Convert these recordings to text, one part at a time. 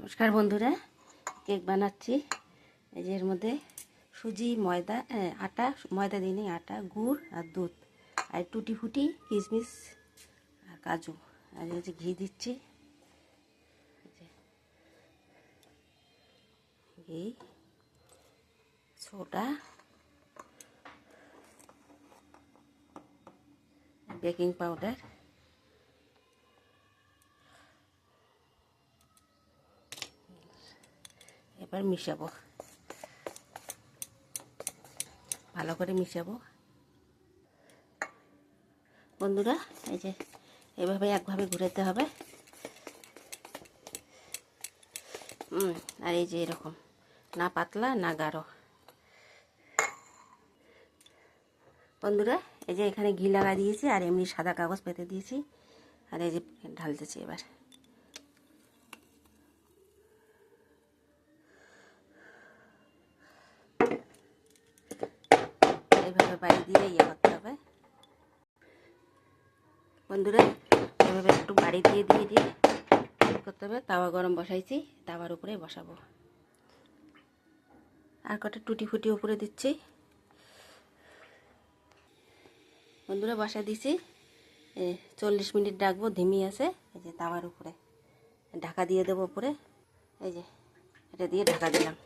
নমস্কার বন্ধুরা, কেক বানাচ্ছি। এই যে এর মধ্যে সুজি, ময়দা, আটা, ময়দা দিইনি, আটা, গুড় আর দুধ আর টুটি ফুটি, কিশমিশ আর কাজু, আর এই যে ঘি দিচ্ছি, ঘি, সোডা, বেকিং পাউডার, এবার মিশাবো, ভালো করে মিশাবো বন্ধুরা। এই যে এভাবে একভাবে ঘুরাতে হবে। আর এই যে এরকম, না পাতলা না গাঢ়। বন্ধুরা এই যে এখানে ঘি লাগা দিয়েছি আর এমনি সাদা কাগজ পেতে দিয়েছি, আর এই যে ঢালতেছি এবার। এইভাবে বাড়ি দিয়ে করতে হবে বন্ধুরা, এভাবে একটু বাড়ি দিয়ে করতে হবে। তাওয়া গরম বসাইছি, তাওয়ার উপরে বসাবো। আর কটা টুটি ফুটি উপরে দিচ্ছি বন্ধুরা, বসা দিছি। 40 মিনিট ডাকবো, ধিমি আছে। এই যে তাওয়ার উপরে ঢাকা দিয়ে দেবো উপরে। এই যে এটা দিয়ে ঢাকা দিলাম।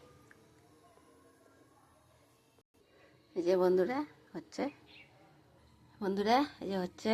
এই যে বন্ধুরা হচ্ছে, এই যে হচ্ছে।